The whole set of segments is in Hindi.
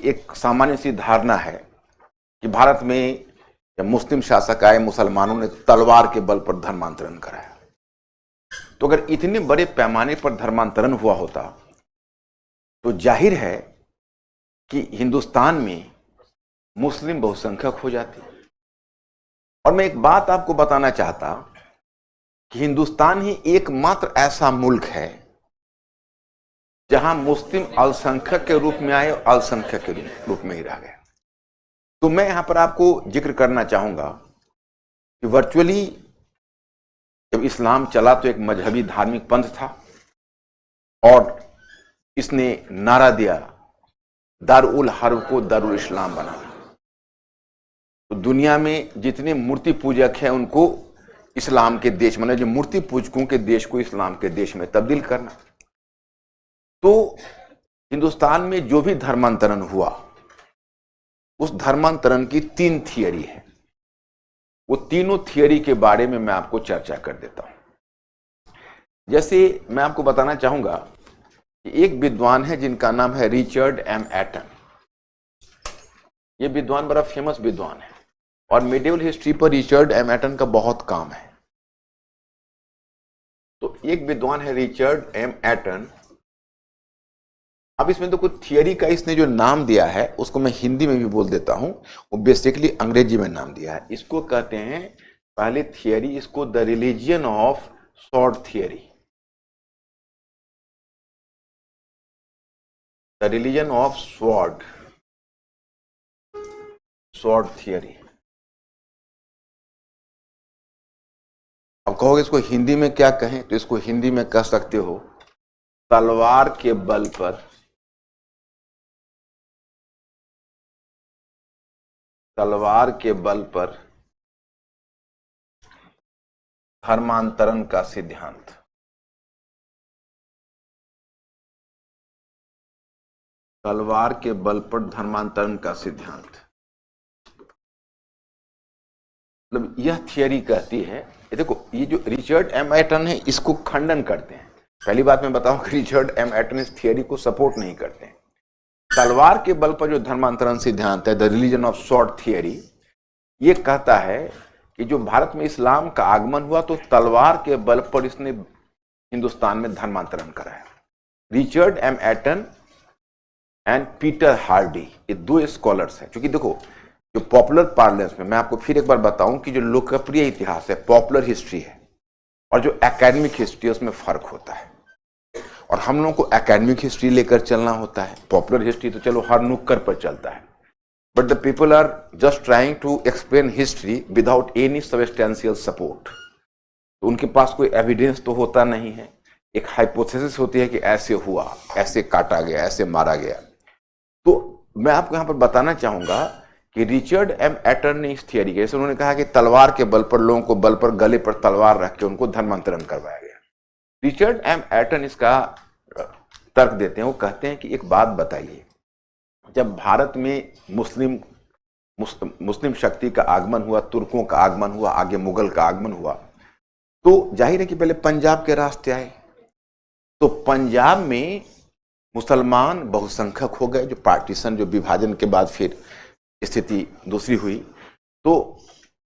एक सामान्य सी धारणा है कि भारत में जब मुस्लिम शासक आए, मुसलमानों ने तलवार के बल पर धर्मांतरण कराया। तो अगर इतने बड़े पैमाने पर धर्मांतरण हुआ होता तो जाहिर है कि हिंदुस्तान में मुस्लिम बहुसंख्यक हो जाती। और मैं एक बात आपको बताना चाहता कि हिंदुस्तान ही एकमात्र ऐसा मुल्क है जहां मुस्लिम अल्पसंख्यक के रूप में आए और अल्पसंख्यक के रूप में ही रह गए। तो मैं यहां पर आपको जिक्र करना चाहूंगा कि वर्चुअली जब इस्लाम चला तो एक मजहबी धार्मिक पंथ था और इसने नारा दिया दारुल हर्ब को दारुल इस्लाम बनाना। तो दुनिया में जितने मूर्ति पूजक हैं उनको इस्लाम के देश, मतलब जो मूर्ति पूजकों के देश को इस्लाम के देश में तब्दील करना। तो हिंदुस्तान में जो भी धर्मांतरण हुआ उस धर्मांतरण की 3 थियरी है। वो तीनों थियरी के बारे में मैं आपको चर्चा कर देता हूं। जैसे मैं आपको बताना चाहूंगा कि एक विद्वान है जिनका नाम है रिचर्ड एम एटन। ये विद्वान बड़ा फेमस विद्वान है और मिडिवल हिस्ट्री पर रिचर्ड एम एटन का बहुत काम है। तो एक विद्वान है रिचर्ड एम एटन। अब इसमें तो कुछ थियरी का इसने जो नाम दिया है उसको मैं हिंदी में भी बोल देता हूं। वो बेसिकली अंग्रेजी में नाम दिया है। इसको कहते हैं पहली थियरी, इसको the religion of sword theory. The religion of sword theory. अब कहोगे इसको हिंदी में क्या कहें, तो इसको हिंदी में कह सकते हो तलवार के बल पर धर्मांतरण का सिद्धांत। तलवार के बल पर धर्मांतरण का सिद्धांत मतलब यह थियरी कहती है। ये देखो, ये जो रिचर्ड एम एटन है इसको खंडन करते हैं। पहली बात मैं बताऊं कि रिचर्ड एम एटन इस थियरी को सपोर्ट नहीं करते हैं। तलवार के बल पर जो धर्मांतरण सिद्धांत है, the religion of sword theory, ये कहता है कि जो भारत में इस्लाम का आगमन हुआ तो तलवार के बल पर इसने हिंदुस्तान में धर्मांतरण कराया। Richard M Eaton and Peter Hardy, ये 2 स्कॉलर्स हैं। क्योंकि देखो, जो पॉपुलर पार्लेंस में, मैं आपको फिर एक बार बताऊं कि जो लोकप्रिय इतिहास है, पॉपुलर हिस्ट्री है, और जो एकेडमिक हिस्ट्री है उसमें फर्क होता है। और हम लोगों को एकेडमिक हिस्ट्री लेकर चलना होता है। पॉपुलर हिस्ट्री तो चलो हर नुक्कड़ पर चलता है, but the people are just trying to explain history without any substantial support. तो उनके पास कोई एविडेंस तो होता नहीं है। एक हाइपोथेसिस होती है कि ऐसे हुआ, ऐसे काटा गया, ऐसे मारा गया। तो मैं आपको यहां पर बताना चाहूंगा कि रिचर्ड एम एटन ने इस थियरी के, जैसे उन्होंने कहा कि तलवार के बल पर लोगों को बल पर गले पर तलवार रख के उनको धर्मांतरण करवाया गया। रिचर्ड एम एटन इसका तर्क देते हैं। वो कहते हैं कि एक बात बताइए, जब भारत में मुस्लिम शक्ति का आगमन हुआ, तुर्कों का आगमन हुआ, आगे मुगल का आगमन हुआ, तो जाहिर है कि पहले पंजाब के रास्ते आए। तो पंजाब में मुसलमान बहुसंख्यक हो गए। जो पार्टीशन, जो विभाजन के बाद फिर स्थिति दूसरी हुई, तो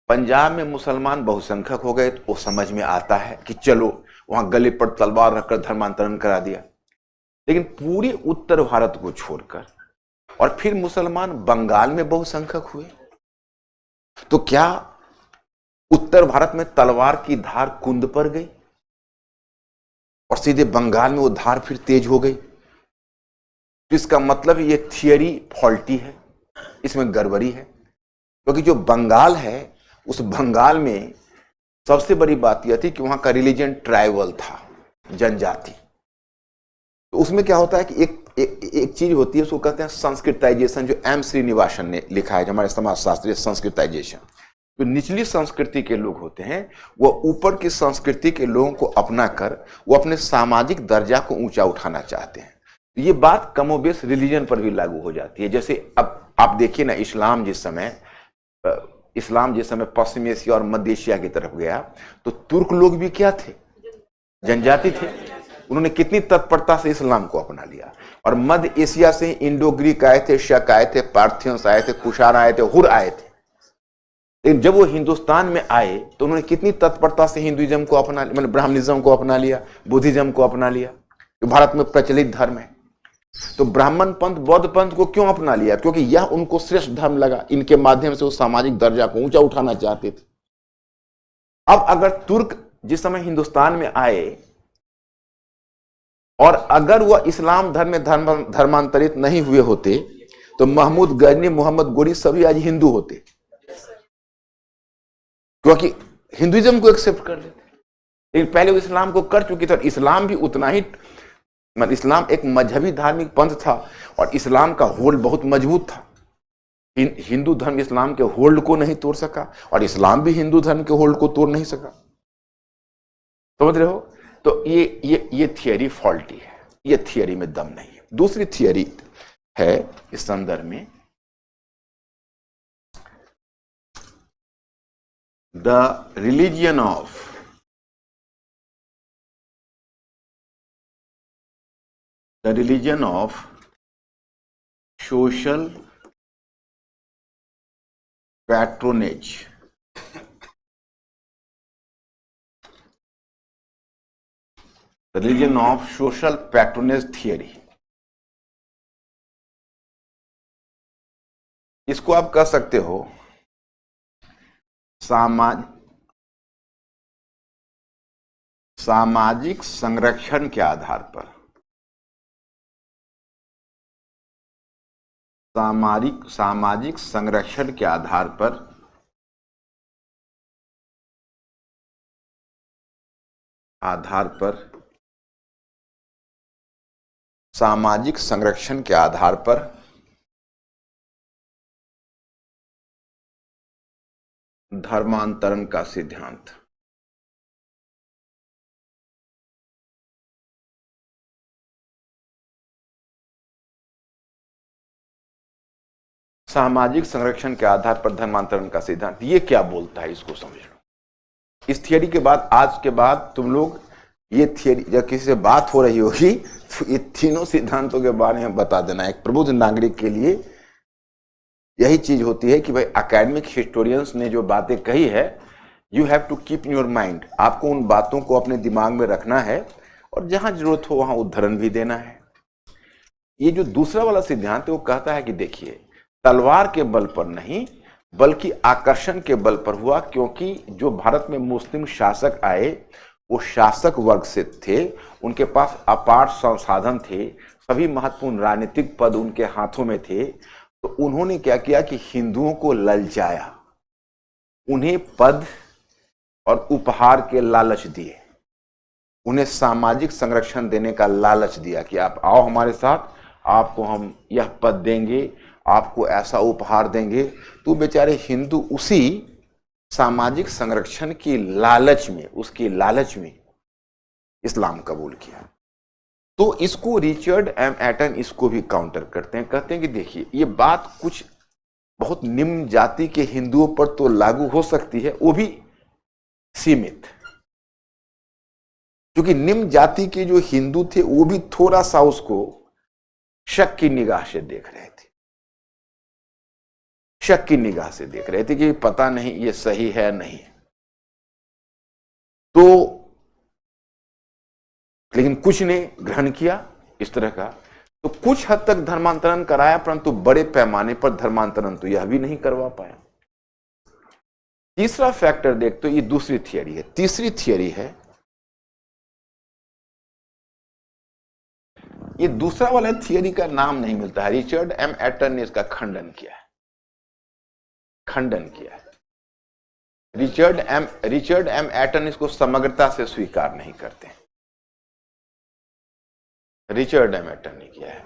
पंजाब में मुसलमान बहुसंख्यक हो गए। तो वो समझ में आता है कि चलो वहां गले पर तलवार रखकर धर्मांतरण करा दिया। लेकिन पूरे उत्तर भारत को छोड़कर और फिर मुसलमान बंगाल में बहुसंख्यक हुए, तो क्या उत्तर भारत में तलवार की धार कुंद पर गई और सीधे बंगाल में वो धार फिर तेज हो गई? तो इसका मतलब ये थियरी फॉल्टी है, इसमें गड़बड़ी है। क्योंकि जो बंगाल है, उस बंगाल में सबसे बड़ी बात यह थी कि वहां का रिलीजन ट्राइबल था, जनजाति। तो उसमें क्या होता है कि एक चीज होती है, उसको कहते हैं संस्कृताइजेशन, जो एम श्रीनिवासन ने लिखा है, जो हमारे समाजशास्त्री, संस्कृताइजेशन। जो निचली संस्कृति के लोग होते हैं वो ऊपर की संस्कृति के लोगों को अपना कर वो अपने सामाजिक दर्जा को ऊंचा उठाना चाहते हैं। ये बात कमोबेश रिलीजन पर भी लागू हो जाती है। जैसे अब आप देखिए ना, इस्लाम जिस समय पश्चिम एशिया और मध्य एशिया की तरफ गया, तो तुर्क लोग भी क्या थे? जनजाति थे। उन्होंने कितनी तत्परता से इस्लाम को अपना लिया। और मध्य एशिया से इंडो ग्रीक आए थे, शक आए थे, पार्थियंस आए थे, कुषाण आए थे, हुर आए थे। लेकिन जब वो हिंदुस्तान में आए तो उन्होंने कितनी तत्परता से हिंदुइज्म को अपना लिया, मतलब ब्राह्मणिज्म को अपना लिया, बुद्धिज्म को अपना लिया, जो भारत में प्रचलित धर्म है। तो ब्राह्मण पंथ, बौद्ध पंथ को क्यों अपना लिया? क्योंकि यह उनको श्रेष्ठ धर्म लगा। इनके माध्यम से वो सामाजिक दर्जा को ऊंचा उठाना चाहते थे। अब अगर तुर्क जिस समय हिंदुस्तान में आए और अगर वह इस्लाम धर्म में धर्मांतरित नहीं हुए होते तो महमूद गजनी, मोहम्मद गोरी सभी आज हिंदू होते, क्योंकि हिंदुइज्म को एक्सेप्ट कर लेते। लेकिन पहले वो इस्लाम को कर चुकी थी और इस्लाम भी उतना ही, मतलब इस्लाम एक मजहबी धार्मिक पंथ था और इस्लाम का होल्ड बहुत मजबूत था। हिंदू धर्म इस्लाम के होल्ड को नहीं तोड़ सका और इस्लाम भी हिंदू धर्म के होल्ड को तोड़ नहीं सका। समझ रहे हो? तो ये थियरी फॉल्टी है, ये थियरी में दम नहीं है। दूसरी थियरी है इस संदर्भ में, the religion of social patronage. Religion of social patronage theory. इसको आप कह सकते हो सामाजिक संरक्षण के आधार पर, सामाजिक संरक्षण के आधार पर सामाजिक संरक्षण के आधार पर धर्मांतरण का सिद्धांत। सामाजिक संरक्षण के आधार पर धर्मांतरण का सिद्धांत, ये क्या बोलता है इसको समझ लो। इस थियरी के बाद, आज के बाद तुम लोग ये थियरी जब किसी से बात हो रही होगी तो ये तीनों सिद्धांतों के बारे में बता देना। एक प्रबुद्ध नागरिक के लिए यही चीज होती है कि भाई एकेडमिक हिस्टोरियंस ने जो बातें कही है, you have to keep in your mind. आपको उन बातों को अपने दिमाग में रखना है और जहां जरूरत हो वहां उद्धरण भी देना है। ये जो दूसरा वाला सिद्धांत है वो कहता है कि देखिए, तलवार के बल पर नहीं बल्कि आकर्षण के बल पर हुआ, क्योंकि जो भारत में मुस्लिम शासक आए वो शासक वर्ग से थे, उनके पास अपार संसाधन थे, सभी महत्वपूर्ण राजनीतिक पद उनके हाथों में थे। तो उन्होंने क्या किया कि हिंदुओं को ललचाया, उन्हें पद और उपहार के लालच दिए, उन्हें सामाजिक संरक्षण देने का लालच दिया कि आप आओ हमारे साथ, आपको हम यह पद देंगे, आपको ऐसा उपहार देंगे। तो बेचारे हिंदू उसी सामाजिक संरक्षण की लालच में, उसकी लालच में इस्लाम कबूल किया। तो इसको रिचर्ड एम एटन इसको भी काउंटर करते हैं, कहते हैं कि देखिए, ये बात कुछ बहुत निम्न जाति के हिंदुओं पर तो लागू हो सकती है, वो भी सीमित, क्योंकि निम्न जाति के जो हिंदू थे वो भी थोड़ा सा उसको शक की निगाह से देख रहे थे, शक की निगाह से देख रहे थे कि पता नहीं ये सही है नहीं। तो लेकिन कुछ ने ग्रहण किया इस तरह का, तो कुछ हद तक धर्मांतरण कराया, परंतु बड़े पैमाने पर धर्मांतरण तो यह भी नहीं करवा पाया। तीसरा फैक्टर देख, तो ये दूसरी थियरी है। तीसरी थियरी है, ये दूसरा वाला थियरी का नाम नहीं मिलता है, रिचर्ड एम एटन ने इसका खंडन किया है, रिचर्ड एम एटन इसको समग्रता से स्वीकार नहीं करते। रिचर्ड एम एटन ने किया है,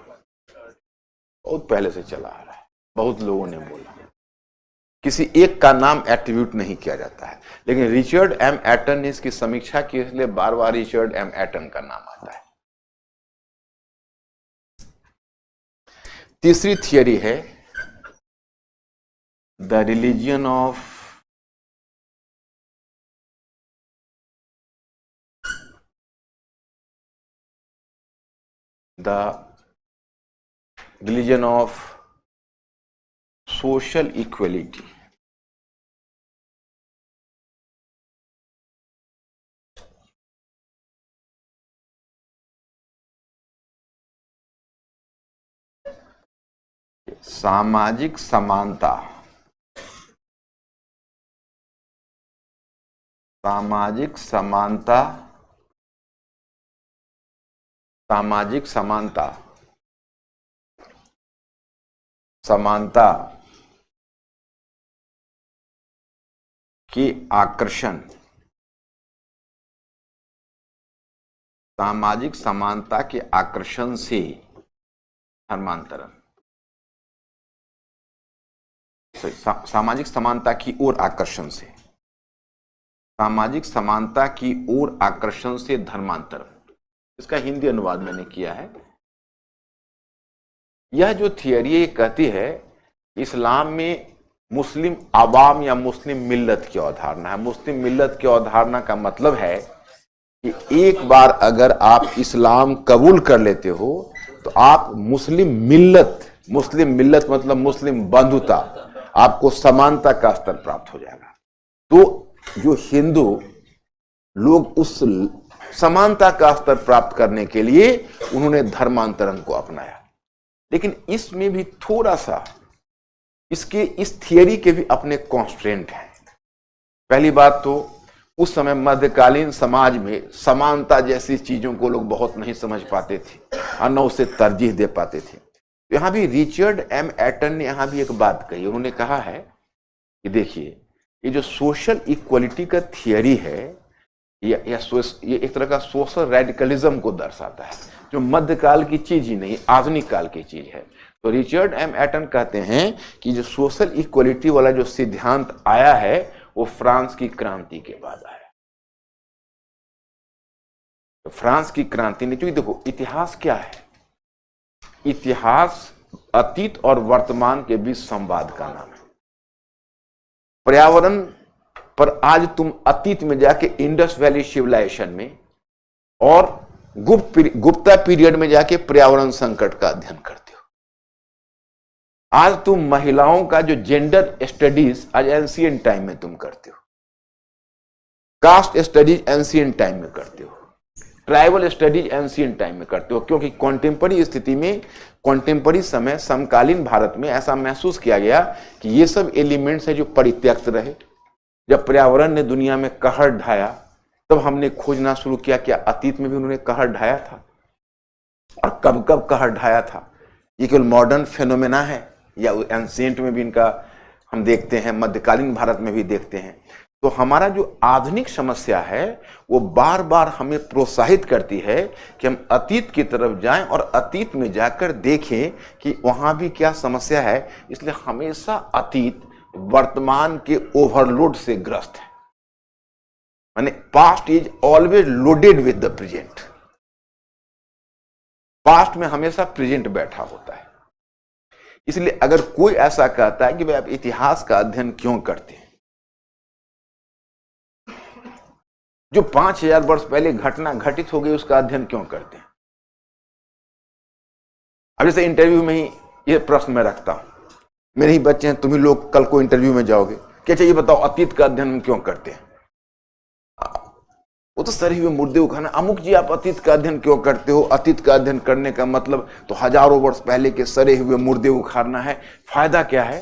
बहुत पहले से चला आ रहा है, बहुत लोगों ने बोला, किसी एक का नाम एट्रीब्यूट नहीं किया जाता है, लेकिन रिचर्ड एम एटन ने इसकी समीक्षा की, इसलिए बार बार रिचर्ड एम एटन का नाम आता है। तीसरी थियरी है the religion of the religion of social equality. सामाजिक समानता, सामाजिक समानता, सामाजिक समानता, समानता के आकर्षण, सामाजिक समानता के आकर्षण से धर्मांतरण, सामाजिक समानता की ओर आकर्षण से, सामाजिक समानता की ओर आकर्षण से धर्मांतरण, इसका हिंदी अनुवाद मैंने किया है। यह जो थियरी ये कहती है इस्लाम में मुस्लिम आवाम या मुस्लिम मिल्लत की अवधारणा है। मुस्लिम मिल्लत की अवधारणा का मतलब है कि एक बार अगर आप इस्लाम कबूल कर लेते हो तो आप मुस्लिम मिल्लत मतलब मुस्लिम बंधुता, आपको समानता का स्तर प्राप्त हो जाएगा। तो जो हिंदू लोग उस समानता का स्तर प्राप्त करने के लिए उन्होंने धर्मांतरण को अपनाया। लेकिन इसमें भी थोड़ा सा इस थियरी के भी अपने कॉन्स्ट्रेंट हैं। पहली बात तो उस समय मध्यकालीन समाज में समानता जैसी चीजों को लोग बहुत नहीं समझ पाते थे और न उसे तरजीह दे पाते थे। यहां भी रिचर्ड एम एटन ने यहां भी एक बात कही। उन्होंने कहा है कि देखिए ये जो सोशल इक्वलिटी का थियरी है ये एक तरह का सोशल रेडिकलिज्म को दर्शाता है, जो मध्यकाल की चीज ही नहीं आधुनिक काल की चीज है। तो रिचर्ड एम एटन कहते हैं कि जो सोशल इक्वलिटी वाला जो सिद्धांत आया है वो फ्रांस की क्रांति के बाद आया। तो फ्रांस की क्रांति ने, क्योंकि देखो इतिहास क्या है, इतिहास अतीत और वर्तमान के बीच संवाद का नाम है। पर्यावरण पर आज तुम अतीत में जाके इंडस वैली सिविलाइजेशन में और गुप्ता पीरियड में जाके पर्यावरण संकट का अध्ययन करते हो। आज तुम महिलाओं का जो जेंडर स्टडीज आज एंशिएंट टाइम में तुम करते हो, कास्ट स्टडीज एंशिएंट टाइम में करते हो, ट्राइबल स्टडीज एंशिएंट टाइम में करते हो, क्योंकि कॉन्टेम्पररी स्थिति में, कॉन्टेम्पररी समय, समकालीन भारत में ऐसा महसूस किया गया कि ये सब एलिमेंट्स है जो परित्यक्त रहे। जब पर्यावरण ने दुनिया में कहर ढाया तब हमने खोजना शुरू किया क्या अतीत में भी उन्होंने कहर ढाया था और कब कब कहर ढाया था। ये केवल मॉडर्न फेनोमेना है या एंशिएंट में भी इनका हम देखते हैं, मध्यकालीन भारत में भी देखते हैं। तो हमारा जो आधुनिक समस्या है वो बार बार हमें प्रोत्साहित करती है कि हम अतीत की तरफ जाएं और अतीत में जाकर देखें कि वहां भी क्या समस्या है। इसलिए हमेशा अतीत वर्तमान के ओवरलोड से ग्रस्त है, माने past is always loaded with the present. Past में हमेशा प्रेजेंट बैठा होता है। इसलिए अगर कोई ऐसा कहता है कि भाई आप इतिहास का अध्ययन क्यों करते हैं, जो 5000 वर्ष पहले घटना घटित हो गई उसका अध्ययन क्यों करते हैं। अब जैसे इंटरव्यू में ही ये प्रश्न मैं रखता हूं, मेरे ही बच्चे हैं, तुम ही लोग कल को इंटरव्यू में जाओगे, क्या चाहिए बताओ अतीत का अध्ययन हम क्यों करते हैं। वो तो सरे हुए मुर्दे उखाना, अमुक जी आप अतीत का अध्ययन क्यों करते हो, अतीत का अध्ययन करने का मतलब तो हजारों वर्ष पहले के सरे हुए मुर्दे उखाड़ना है, फायदा क्या है।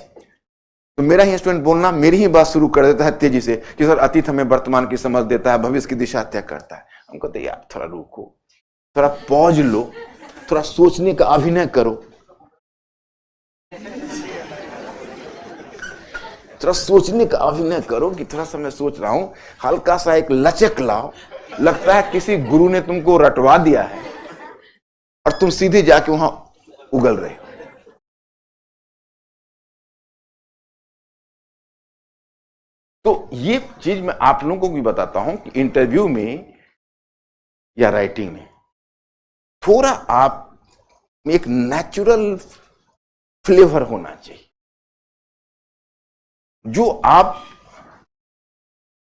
तो मेरा ही स्टूडेंट बोलना मेरी ही बात शुरू कर देता है तेजी से कि सर अतीत हमें वर्तमान की समझ देता है, भविष्य की दिशा तय करता है। हम कहते हैं यार थोड़ा रुको, थोड़ा पॉज लो, थोड़ा सोचने का अभिनय करो, थोड़ा सोचने का अभिनय करो कि थोड़ा सा मैं सोच रहा हूं, हल्का सा एक लचक लाओ। लगता है किसी गुरु ने तुमको रटवा दिया है और तुम सीधे जाके वहां उगल रहे हो। तो ये चीज मैं आप लोगों को भी बताता हूं कि इंटरव्यू में या राइटिंग में थोड़ा आप में एक नेचुरल फ्लेवर होना चाहिए, जो आप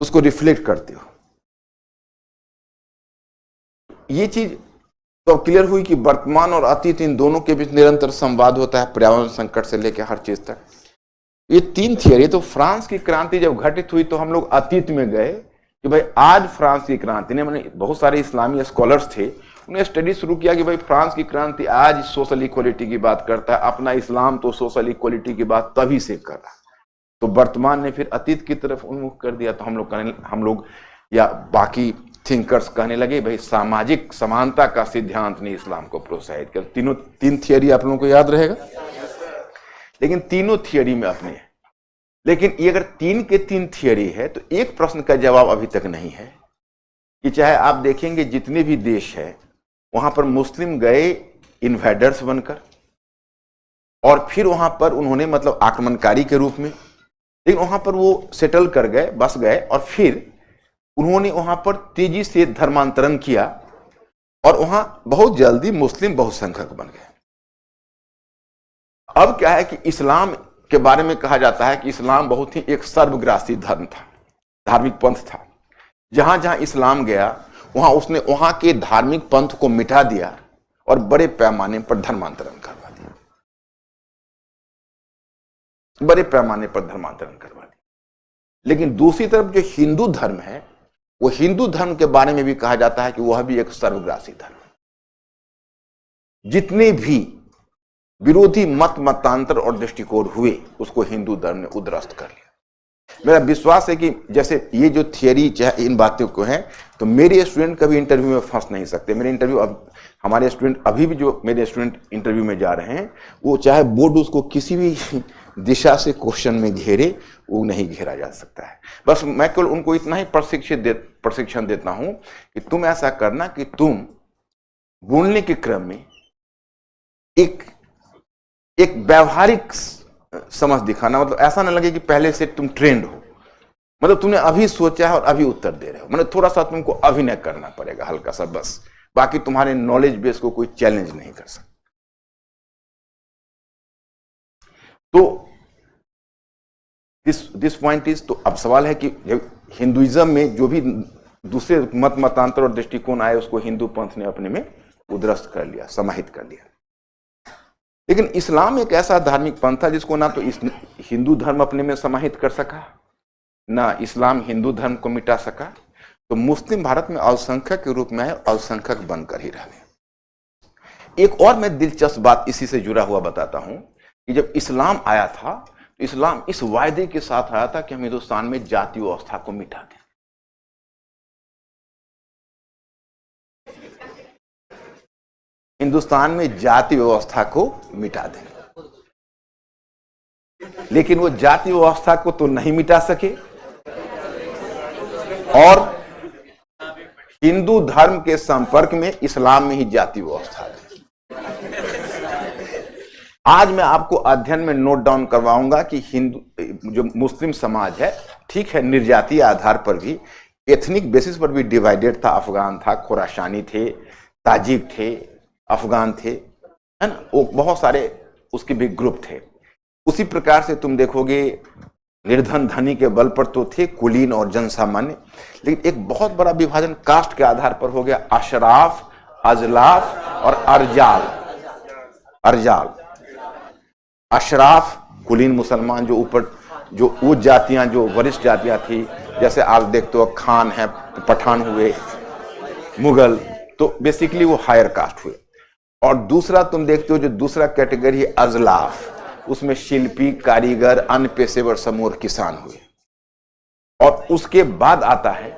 उसको रिफ्लेक्ट करते हो। ये चीज तो अब क्लियर हुई कि वर्तमान और अतीत इन दोनों के बीच निरंतर संवाद होता है, पर्यावरण संकट से लेकर हर चीज तक। ये तीन थियरी। तो फ्रांस की क्रांति जब घटित हुई तो हम लोग अतीत में गए कि भाई आज फ्रांस की क्रांति ने, मैंने बहुत सारे इस्लामी स्कॉलर्स थे, उन्हें स्टडी शुरू किया कि भाई फ्रांस की क्रांति आज सोशल इक्वलिटी की बात करता है, अपना इस्लाम तो सोशल इक्वलिटी की बात तभी से कर रहा है। तो वर्तमान ने फिर अतीत की तरफ उन्मुख कर दिया। तो हम लोग या बाकी थिंकर्स कहने लगे भाई सामाजिक समानता का सिद्धांत ने इस्लाम को प्रोत्साहित कर। तीन थियरी आप लोगों को याद रहेगा, लेकिन तीनों थियरी में अपने हैं। लेकिन ये अगर तीन के तीन थियरी है तो एक प्रश्न का जवाब अभी तक नहीं है कि चाहे आप देखेंगे जितने भी देश है वहां पर मुस्लिम गए इन्वेडर्स बनकर और फिर वहां पर उन्होंने मतलब आक्रमणकारी के रूप में, लेकिन वहां पर वो सेटल कर गए, बस गए और फिर उन्होंने वहां पर तेजी से धर्मांतरण किया और वहां बहुत जल्दी मुस्लिम बहुसंख्यक बन गए। अब क्या है कि इस्लाम के बारे में कहा जाता है कि इस्लाम बहुत ही एक सर्वग्रासी धर्म था, धार्मिक पंथ था। जहां जहां इस्लाम गया वहां उसने वहां के धार्मिक पंथ को मिटा दिया और बड़े पैमाने पर धर्मांतरण करवा दिया, बड़े पैमाने पर धर्मांतरण करवा दिया। लेकिन दूसरी तरफ जो हिंदू धर्म है, वो हिंदू धर्म के बारे में भी कहा जाता है कि वह भी एक सर्वग्रासी धर्म है। जितने भी विरोधी मतांतर और दृष्टिकोण हुए उसको हिंदू धर्म ने उद्ध्वस्त कर लिया। मेरा विश्वास है कि जैसे ये जो थियरी चाहे इन बातों को है, तो मेरे स्टूडेंट कभी इंटरव्यू में फंस नहीं सकते। मेरे इंटरव्यू अब हमारे स्टूडेंट अभी भी जो मेरे स्टूडेंट इंटरव्यू में जा रहे हैं, वो चाहे बोर्ड उसको किसी भी दिशा से क्वेश्चन में घेरे, वो नहीं घेरा जा सकता है। बस मैं केवल उनको इतना ही प्रशिक्षण देता हूं कि तुम ऐसा करना कि तुम बोलने के क्रम में एक व्यावहारिक समझ दिखाना। मतलब ऐसा ना लगे कि पहले से तुम ट्रेंड हो, मतलब तुमने अभी सोचा है और अभी उत्तर दे रहे हो। मतलब थोड़ा सा तुमको अभिनय करना पड़ेगा, हल्का सा बस। बाकी तुम्हारे नॉलेज बेस को कोई चैलेंज नहीं कर सकता। तो दिस पॉइंट इज, तो अब सवाल है कि हिंदुइज्म में जो भी दूसरे मतांतर और दृष्टिकोण आए उसको हिंदू पंथ ने अपने में उद्ध्वस्त कर लिया, समाहित कर लिया। लेकिन इस्लाम एक ऐसा धार्मिक पंथ था जिसको ना तो हिंदू धर्म अपने में समाहित कर सका, ना इस्लाम हिंदू धर्म को मिटा सका। तो मुस्लिम भारत में अल्पसंख्यक के रूप में आए, अल्पसंख्यक बनकर ही रहे। एक और मैं दिलचस्प बात इसी से जुड़ा हुआ बताता हूं कि जब इस्लाम आया था तो इस्लाम इस वायदे के साथ आया था कि हम हिंदुस्तान में जाति व्यवस्था को मिटा दें। हिंदुस्तान में जाति व्यवस्था को मिटा दें। लेकिन वो जाति व्यवस्था को तो नहीं मिटा सके और हिंदू धर्म के संपर्क में इस्लाम में ही जाति व्यवस्था है। आज मैं आपको अध्ययन में नोट डाउन करवाऊंगा कि हिंदू जो मुस्लिम समाज है, ठीक है, निर्जातीय आधार पर भी, एथनिक बेसिस पर भी डिवाइडेड था। अफगान था, खुरासानी थे, ताजिक थे, अफगान थे, है ना, वो बहुत सारे उसके भी ग्रुप थे। उसी प्रकार से तुम देखोगे निर्धन धनी के बल पर तो थे कुलीन और जनसामान्य, लेकिन एक बहुत बड़ा विभाजन कास्ट के आधार पर हो गया। अशराफ, अजलाफ और अर्जाल। अशराफ कुलीन मुसलमान, जो ऊपर जो वो जातियां जो वरिष्ठ जातियां थी, जैसे आप देखते हो खान है, पठान हुए, मुगल, तो बेसिकली वो हायर कास्ट हुए। और दूसरा तुम देखते हो जो दूसरा कैटेगरी है अजलाफ, उसमें शिल्पी, कारीगर, अन्य पेशेवर समूह और किसान हुए। और उसके बाद आता है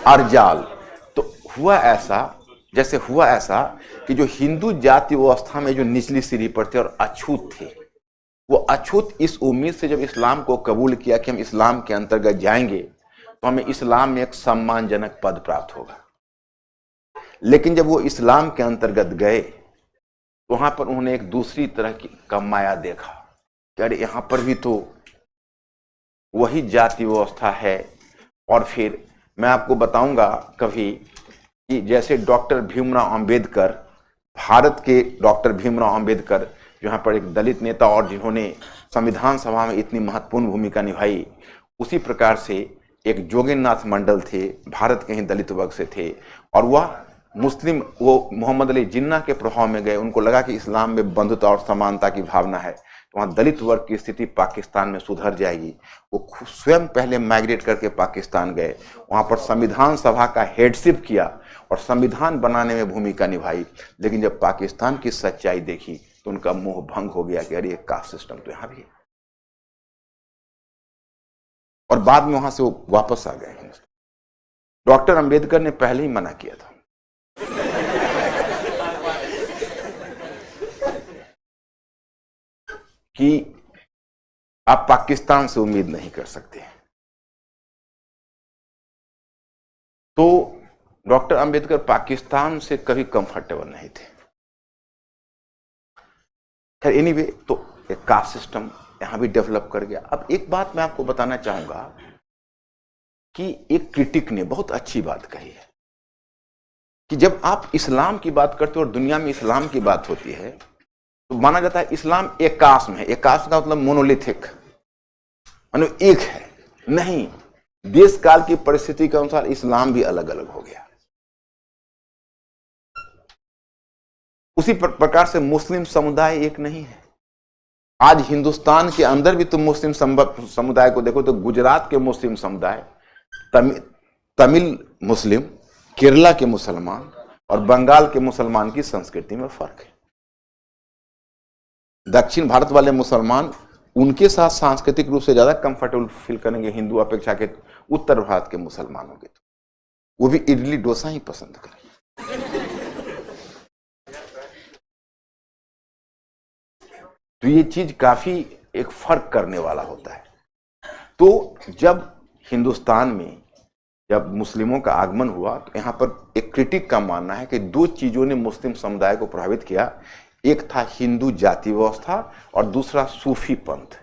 अर्जाल। तो हुआ ऐसा कि जो हिंदू जाति व्यवस्था में जो निचली सीढ़ी पर थे और अछूत थे, वो अछूत इस उम्मीद से जब इस्लाम को कबूल किया कि हम इस्लाम के अंतर्गत जाएंगे तो हमें इस्लाम में एक सम्मानजनक पद प्राप्त होगा। लेकिन जब वो इस्लाम के अंतर्गत गए तो वहां पर उन्होंने एक दूसरी तरह का माया देखा कि अरे यहां पर भी तो वही जाति व्यवस्था है। और फिर मैं आपको बताऊंगा कभी कि जैसे डॉक्टर भीमराव अंबेडकर, भारत के डॉक्टर भीमराव अंबेडकर, जो यहाँ पर एक दलित नेता और जिन्होंने संविधान सभा में इतनी महत्वपूर्ण भूमिका निभाई, उसी प्रकार से एक जोगेंद्रनाथ मंडल थे, भारत के ही दलित वर्ग से थे, और वह मुस्लिम वो मोहम्मद अली जिन्ना के प्रभाव में गए, उनको लगा कि इस्लाम में बंधुता और समानता की भावना है, तो वहाँ दलित वर्ग की स्थिति पाकिस्तान में सुधर जाएगी। वो स्वयं पहले माइग्रेट करके पाकिस्तान गए, वहाँ पर संविधान सभा का हेडशिप किया और संविधान बनाने में भूमिका निभाई। लेकिन जब पाकिस्तान की सच्चाई देखी तो उनका मोह भंग हो गया कि अरे कास्ट सिस्टम तो यहाँ भी है, और बाद में वहां से वो वापस आ गए। डॉक्टर अंबेडकर ने पहले ही मना किया था कि आप पाकिस्तान से उम्मीद नहीं कर सकते। तो डॉक्टर अंबेडकर पाकिस्तान से कभी कंफर्टेबल नहीं थे। खैर एनीवे, तो एक कास्ट सिस्टम यहां भी डेवलप कर गया। अब एक बात मैं आपको बताना चाहूंगा कि एक क्रिटिक ने बहुत अच्छी बात कही है कि जब आप इस्लाम की बात करते हो और दुनिया में इस्लाम की बात होती है तो माना जाता है इस्लाम एक कास्ट में है। एक कास्ट का मतलब मोनोलिथिक, मतलब एक है। नहीं, देश काल की परिस्थिति के अनुसार इस्लाम भी अलग अलग हो गया। उसी प्रकार से मुस्लिम समुदाय एक नहीं है। आज हिंदुस्तान के अंदर भी तुम मुस्लिम समुदाय को देखो तो गुजरात के मुस्लिम समुदाय, तमिल मुस्लिम, केरला के मुसलमान और बंगाल के मुसलमान की संस्कृति में फर्क है। दक्षिण भारत वाले मुसलमान उनके साथ सांस्कृतिक रूप से ज्यादा कंफर्टेबल फील करेंगे हिंदू अपेक्षा के उत्तर भारत के मुसलमानों के, तो वो भी इडली डोसा ही पसंद करेंगे। तो ये चीज काफी एक फर्क करने वाला होता है। तो जब हिंदुस्तान में जब मुस्लिमों का आगमन हुआ तो यहां पर एक क्रिटिक का मानना है कि दो चीजों ने मुस्लिम समुदाय को प्रभावित किया। एक था हिंदू जाति व्यवस्था और दूसरा सूफी पंथ।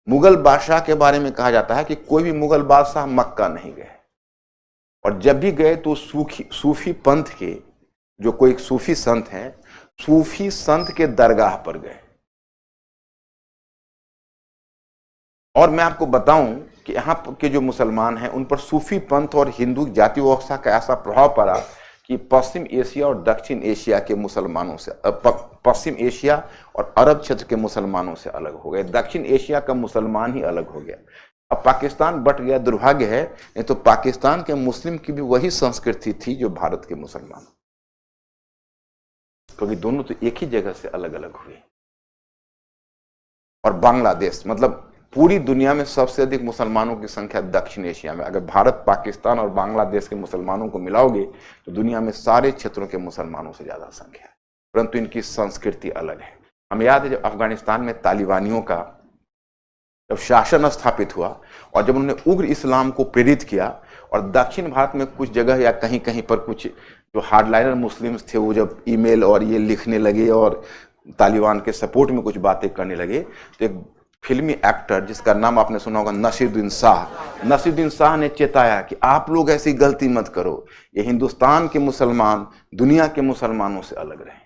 मुगल बादशाह के बारे में कहा जाता है कि कोई भी मुगल बादशाह मक्का नहीं गए, और जब भी गए तो सूफी पंथ के जो कोई सूफी संत हैं, सूफी संत के दरगाह पर गए। और मैं आपको बताऊं कि यहां के जो मुसलमान हैं उन पर सूफी पंथ और हिंदू जाति व्यवस्था का ऐसा प्रभाव पड़ा कि पश्चिम एशिया और दक्षिण एशिया के मुसलमानों से, पश्चिम एशिया और अरब क्षेत्र के मुसलमानों से अलग हो गए। दक्षिण एशिया का मुसलमान ही अलग हो गया। अब पाकिस्तान बट गया, दुर्भाग्य है। नहीं तो पाकिस्तान के मुस्लिम की भी वही संस्कृति थी जो भारत के मुसलमान, क्योंकि दोनों तो एक ही जगह से अलग अलग हुए। और बांग्लादेश, मतलब पूरी दुनिया में सबसे अधिक मुसलमानों की संख्या दक्षिण एशिया में। अगर भारत, पाकिस्तान और बांग्लादेश के मुसलमानों को मिलाओगे तो दुनिया में सारे क्षेत्रों के मुसलमानों से ज्यादा संख्या है, परंतु इनकी संस्कृति अलग है। हमें याद है जब अफगानिस्तान में तालिबानियों का जब शासन स्थापित हुआ और जब उन्होंने उग्र इस्लाम को प्रेरित किया, और दक्षिण भारत में कुछ जगह या कहीं कहीं पर कुछ जो हार्डलाइनर मुस्लिम्स थे वो जब ईमेल और ये लिखने लगे और तालिबान के सपोर्ट में कुछ बातें करने लगे, तो एक फिल्मी एक्टर जिसका नाम आपने सुना होगा, नसीरुद्दीन शाह ने चेताया कि आप लोग ऐसी गलती मत करो, ये हिंदुस्तान के मुसलमान दुनिया के मुसलमानों से अलग रहे।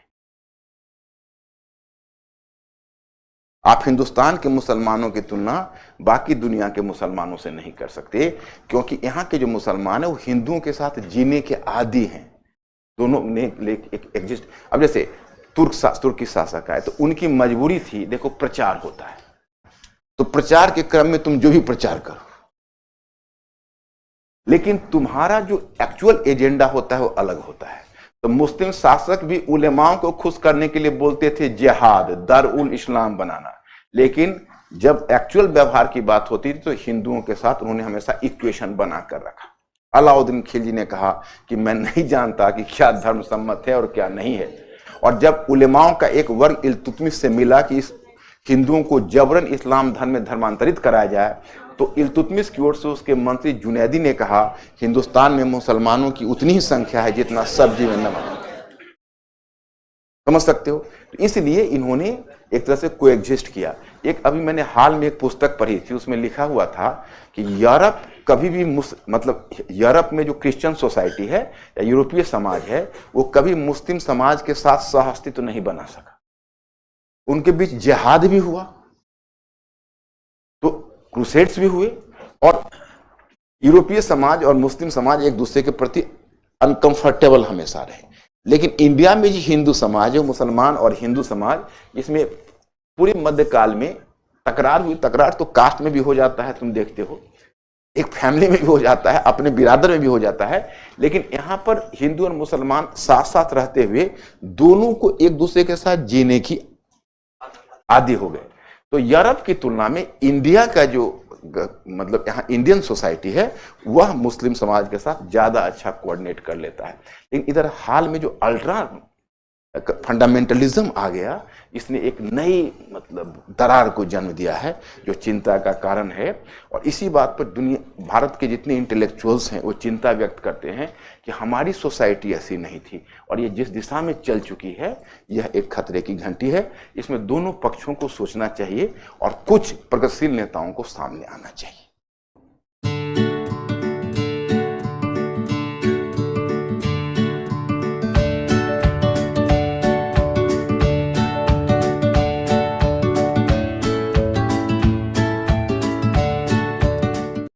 आप हिंदुस्तान के मुसलमानों की तुलना बाकी दुनिया के मुसलमानों से नहीं कर सकते, क्योंकि यहाँ के जो मुसलमान है वो हिंदुओं के साथ जीने के आदी हैं। दोनों ने एग्जिस्ट। अब जैसे तुर्की शासक आए तो उनकी मजबूरी थी, देखो प्रचार होता है तो प्रचार के क्रम में तुम जो भी प्रचार करो, लेकिन तुम्हारा जो एक्चुअल एजेंडा होता है वो अलग होता है। तो मुस्लिम शासक भी उलेमाओं को खुश करने के लिए बोलते थे जिहाद, दारुल इस्लाम बनाना, लेकिन जब एक्चुअल व्यवहार की बात होती थी तो हिंदुओं के साथ उन्होंने हमेशा इक्वेशन बनाकर रखा। अलाउद्दीन खिलजी ने कहा कि मैं नहीं जानता कि क्या धर्म सम्मत है और क्या नहीं है। और जब उलेमाओं का एक वर्ग इल्तुतमिश से मिला कि इस हिंदुओं को जबरन इस्लाम धर्म में धर्मांतरित कराया जाए, तो इल्तुतमिश की ओर से उसके मंत्री जुनैदी ने कहा हिंदुस्तान में मुसलमानों की उतनी ही संख्या है जितना सब्जी में नमक। समझ सकते हो? तो इसलिए इन्होंने एक तरह से कोएग्जिस्ट किया। एक अभी मैंने हाल में एक पुस्तक पढ़ी थी, उसमें लिखा हुआ था कि यूरोप कभी भी मतलब यूरोप में जो क्रिश्चियन सोसाइटी है या यूरोपीय समाज है वो कभी मुस्लिम समाज के साथ सह अस्तित्व नहीं बना सका। उनके बीच जिहाद भी हुआ, तो क्रूसेड्स भी हुए, और यूरोपीय समाज और मुस्लिम समाज एक दूसरे के प्रति अनकंफर्टेबल हमेशा रहे। लेकिन इंडिया में जो हिंदू समाज है, मुसलमान और हिंदू समाज, इसमें पूरे मध्यकाल में तकरार हुई। तकरार तो कास्ट में भी हो जाता है, तुम देखते हो, एक फैमिली में भी हो जाता है, अपने बिरादर में भी हो जाता है। लेकिन यहां पर हिंदू और मुसलमान साथ साथ रहते हुए दोनों को एक दूसरे के साथ जीने की आदी हो गए। तो यूरोप की तुलना में इंडिया का जो मतलब यहाँ इंडियन सोसाइटी है वह मुस्लिम समाज के साथ ज्यादा अच्छा कोऑर्डिनेट कर लेता है। लेकिन इधर हाल में जो अल्ट्रा फंडामेंटलिज्म आ गया, इसने एक नई मतलब दरार को जन्म दिया है जो चिंता का कारण है। और इसी बात पर दुनिया, भारत के जितने इंटेलेक्चुअल्स हैं वो चिंता व्यक्त करते हैं कि हमारी सोसाइटी ऐसी नहीं थी और ये जिस दिशा में चल चुकी है यह एक खतरे की घंटी है। इसमें दोनों पक्षों को सोचना चाहिए और कुछ प्रगतिशील नेताओं को सामने आना चाहिए।